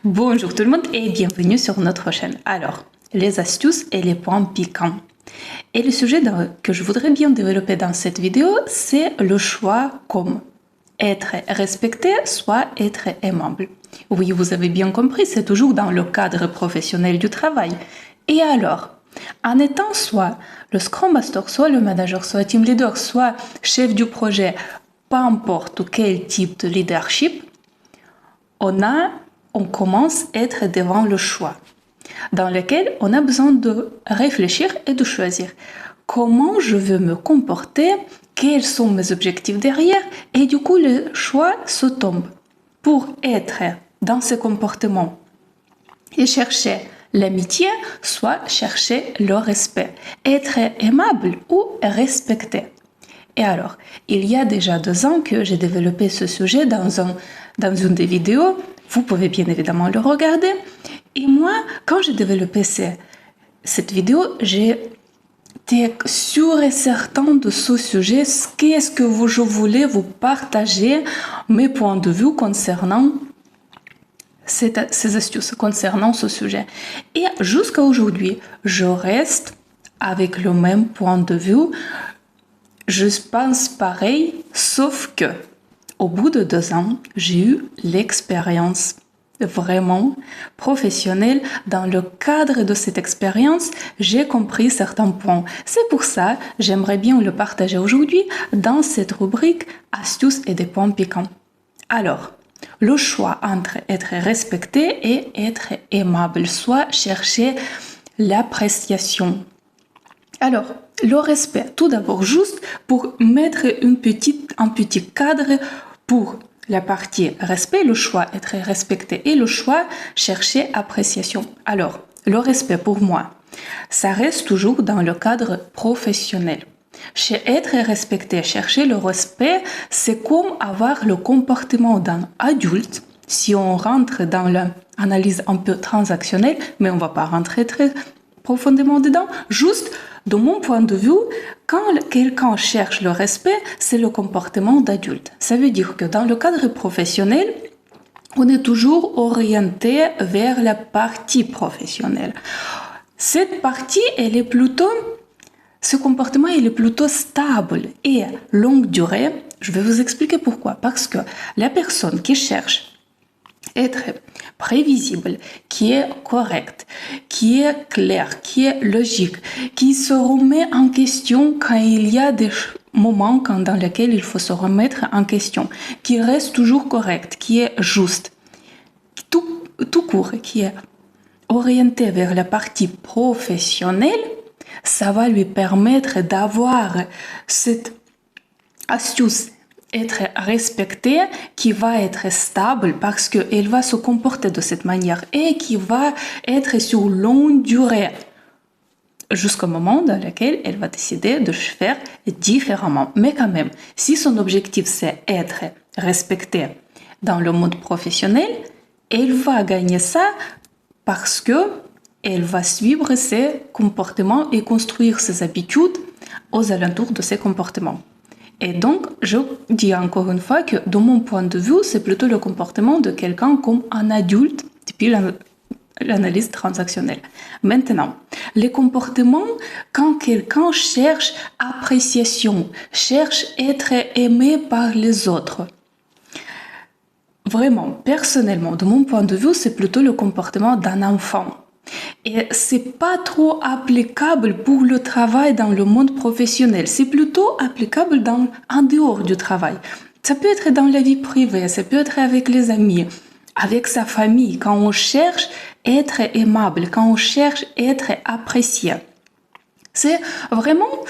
Bonjour tout le monde et bienvenue sur notre chaîne. Alors, les astuces et les points piquants. Et le sujet que je voudrais bien développer dans cette vidéo, c'est le choix comme être respecté, soit être aimable. Oui, vous avez bien compris, c'est toujours dans le cadre professionnel du travail. Et alors, en étant soit le Scrum Master, soit le manager, soit team leader, soit chef du projet, peu importe quel type de leadership, on commence à être devant le choix, dans lequel on a besoin de réfléchir et de choisir comment je veux me comporter, quels sont mes objectifs derrière, et du coup le choix se tombe pour être dans ce comportement et chercher l'amitié, soit chercher le respect, être aimable ou respecté. Et alors, il y a déjà 2 ans que j'ai développé ce sujet dans une des vidéos. Vous pouvez bien évidemment le regarder. Et moi, quand j'ai développé cette vidéo, j'étais sûre et certaine de ce sujet. Qu'est-ce que je voulais vous partager, mes points de vue concernant ces astuces, concernant ce sujet. Et jusqu'à aujourd'hui, je reste avec le même point de vue. Je pense pareil, sauf que au bout de 2 ans, j'ai eu l'expérience vraiment professionnelle. Dans le cadre de cette expérience, j'ai compris certains points. C'est pour ça que j'aimerais bien le partager aujourd'hui dans cette rubrique astuces et des points piquants. Alors, le choix entre être respecté et être aimable, soit chercher l'appréciation. Alors, le respect, tout d'abord, juste pour mettre un petit cadre pour la partie respect, le choix être respecté et le choix chercher appréciation. Alors, le respect pour moi, ça reste toujours dans le cadre professionnel. Chez être respecté, chercher le respect, c'est comme avoir le comportement d'un adulte. Si on rentre dans l'analyse un peu transactionnelle, mais on ne va pas rentrer très profondément dedans, juste de mon point de vue, quand quelqu'un cherche le respect, c'est le comportement d'adulte. Ça veut dire que dans le cadre professionnel, on est toujours orienté vers la partie professionnelle. Cette partie, ce comportement, il est plutôt stable et longue durée. Je vais vous expliquer pourquoi. Parce que la personne qui cherche être prévisible, qui est correct, qui est clair, qui est logique, qui se remet en question quand il y a des moments dans lesquels il faut se remettre en question, qui reste toujours correct, qui est juste, tout court, qui est orienté vers la partie professionnelle, ça va lui permettre d'avoir cette astuce, être respecté, qui va être stable parce qu'elle va se comporter de cette manière et qui va être sur longue durée jusqu'au moment dans lequel elle va décider de faire différemment. Mais quand même, si son objectif c'est être respecté dans le monde professionnel, elle va gagner ça parce que elle va suivre ses comportements et construire ses habitudes aux alentours de ces comportements. Et donc, je dis encore une fois que, de mon point de vue, c'est plutôt le comportement de quelqu'un comme un adulte, depuis l'analyse transactionnelle. Maintenant, les comportements, quand quelqu'un cherche appréciation, cherche être aimé par les autres. Vraiment, personnellement, de mon point de vue, c'est plutôt le comportement d'un enfant. Et c'est pas trop applicable pour le travail dans le monde professionnel. C'est plutôt applicable en dehors du travail. Ça peut être dans la vie privée, ça peut être avec les amis, avec sa famille, quand on cherche être aimable, quand on cherche être apprécié. C'est vraiment,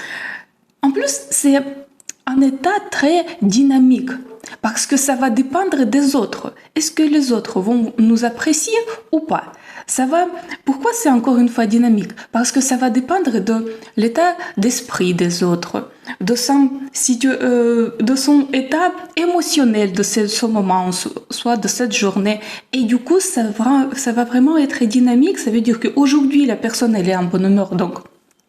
en plus, c'est un état très dynamique parce que ça va dépendre des autres. Est-ce que les autres vont nous apprécier ou pas? Pourquoi c'est encore une fois dynamique? Parce que ça va dépendre de l'état d'esprit des autres, de son état émotionnel de ce moment, soit de cette journée. Et du coup, ça va vraiment être dynamique. Ça veut dire qu'aujourd'hui, la personne, elle est en bonne humeur, donc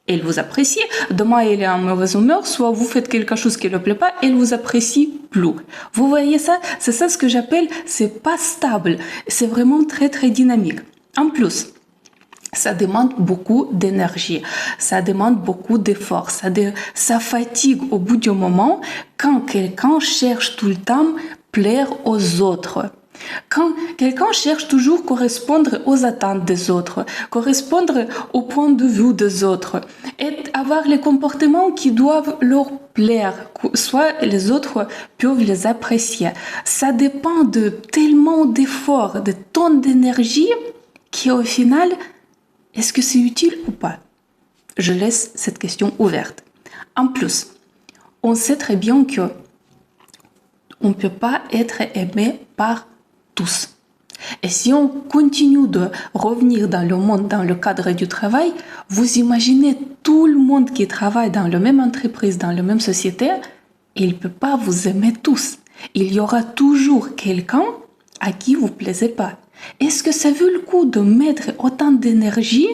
elle vous apprécie. Demain, elle est en mauvaise humeur, soit vous faites quelque chose qui ne lui plaît pas, elle vous apprécie plus. Vous voyez ça? C'est ça ce que j'appelle, c'est pas stable. C'est vraiment très, très dynamique. En plus, ça demande beaucoup d'énergie, ça demande beaucoup d'efforts, ça fatigue au bout du moment quand quelqu'un cherche tout le temps plaire aux autres. Quand quelqu'un cherche toujours correspondre aux attentes des autres, correspondre au point de vue des autres, et avoir les comportements qui doivent leur plaire, soit les autres peuvent les apprécier. Ça dépend de tellement d'efforts, de tonnes d'énergie, qu'au final, est-ce que c'est utile ou pas? Je laisse cette question ouverte. En plus, on sait très bien que on ne peut pas être aimé par tous. Et si on continue de revenir dans le monde, dans le cadre du travail, vous imaginez tout le monde qui travaille dans la même entreprise, dans la même société, il ne peut pas vous aimer tous. Il y aura toujours quelqu'un à qui vous ne plaisez pas. Est-ce que ça vaut le coup de mettre autant d'énergie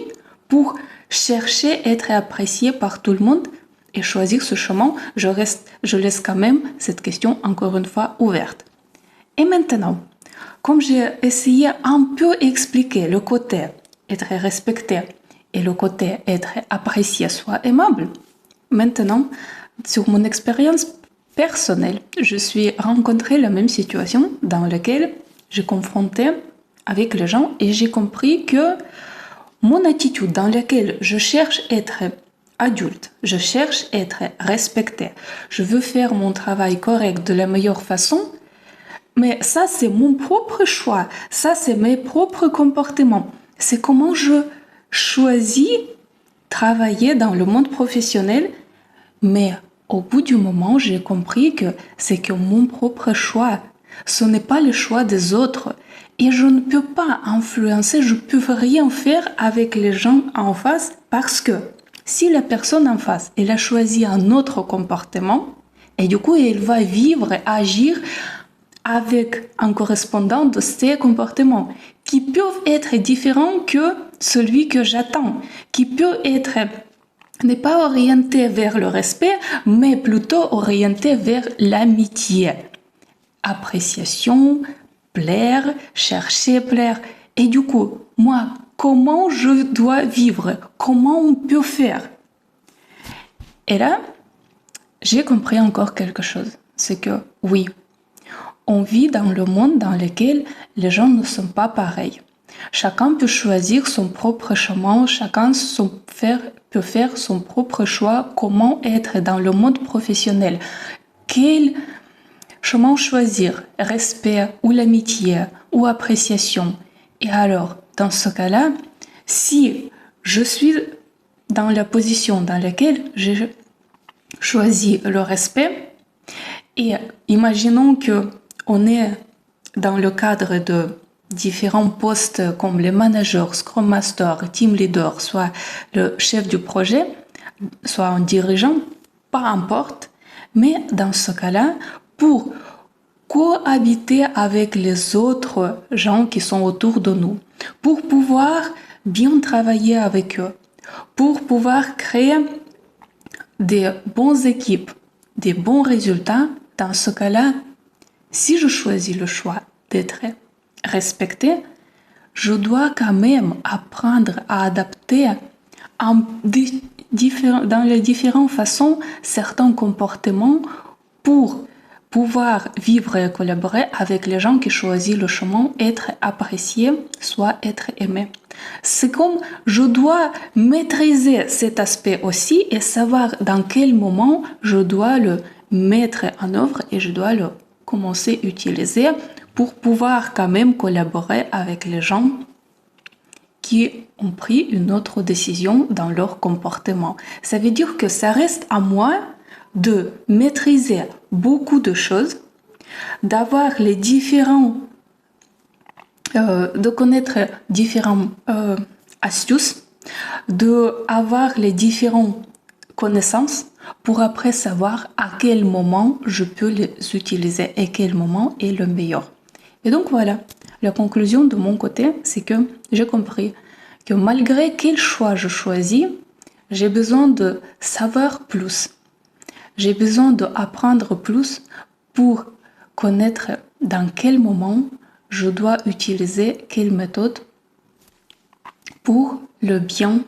pour chercher à être apprécié par tout le monde et choisir ce chemin? Je laisse quand même cette question encore une fois ouverte. Et maintenant, comme j'ai essayé un peu expliquer le côté être respecté et le côté être apprécié, soit aimable, maintenant, sur mon expérience personnelle, je suis rencontré la même situation dans laquelle j'ai confronté avec les gens et j'ai compris que mon attitude dans laquelle je cherche à être adulte, je cherche à être respecté, je veux faire mon travail correct de la meilleure façon, mais ça c'est mon propre choix, ça c'est mes propres comportements, c'est comment je choisis travailler dans le monde professionnel, mais au bout du moment j'ai compris que c'est que mon propre choix, ce n'est pas le choix des autres. Et je ne peux pas influencer, je ne peux rien faire avec les gens en face parce que si la personne en face, elle a choisi un autre comportement et du coup, elle va vivre, agir avec un correspondant de ces comportements qui peuvent être différents que celui que j'attends, qui peut être n'est pas orienté vers le respect, mais plutôt orienté vers l'amitié. Appréciation, plaire, chercher plaire. Et du coup, moi, comment je dois vivre? Comment on peut faire? Et là, j'ai compris encore quelque chose. C'est que oui, on vit dans le monde dans lequel les gens ne sont pas pareils. Chacun peut choisir son propre chemin, chacun peut faire son propre choix, comment être dans le monde professionnel. Quel chemin choisir, respect ou l'amitié ou appréciation. Et alors, dans ce cas-là, si je suis dans la position dans laquelle j'ai choisi le respect, et imaginons que on est dans le cadre de différents postes comme les managers, Scrum Master, Team Leader, soit le chef du projet, soit un dirigeant, peu importe, mais dans ce cas-là, pour cohabiter avec les autres gens qui sont autour de nous, pour pouvoir bien travailler avec eux, pour pouvoir créer des bonnes équipes, des bons résultats, dans ce cas-là, si je choisis le choix d'être respecté, je dois quand même apprendre à adapter dans les différentes façons certains comportements pour pouvoir vivre et collaborer avec les gens qui choisissent le chemin, être apprécié, soit être aimé. C'est comme je dois maîtriser cet aspect aussi et savoir dans quel moment je dois le mettre en œuvre et je dois le commencer à utiliser pour pouvoir quand même collaborer avec les gens qui ont pris une autre décision dans leur comportement. Ça veut dire que ça reste à moi de maîtriser beaucoup de choses, d'avoir les différents, de connaître différentes astuces, d'avoir les différentes connaissances pour après savoir à quel moment je peux les utiliser et quel moment est le meilleur. Et donc voilà, la conclusion de mon côté, c'est que j'ai compris que malgré quel choix je choisis, J'ai besoin de savoir plus. J'ai besoin d'apprendre plus pour connaître dans quel moment je dois utiliser quelle méthode pour le bien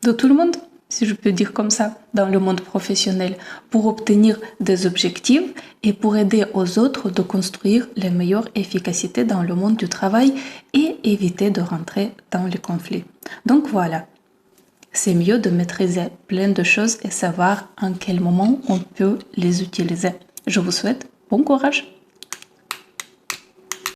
de tout le monde, si je peux dire comme ça, dans le monde professionnel, pour obtenir des objectifs et pour aider aux autres de construire les meilleures efficacités dans le monde du travail et éviter de rentrer dans les conflits. Donc voilà, c'est mieux de maîtriser plein de choses et savoir en quel moment on peut les utiliser. Je vous souhaite bon courage!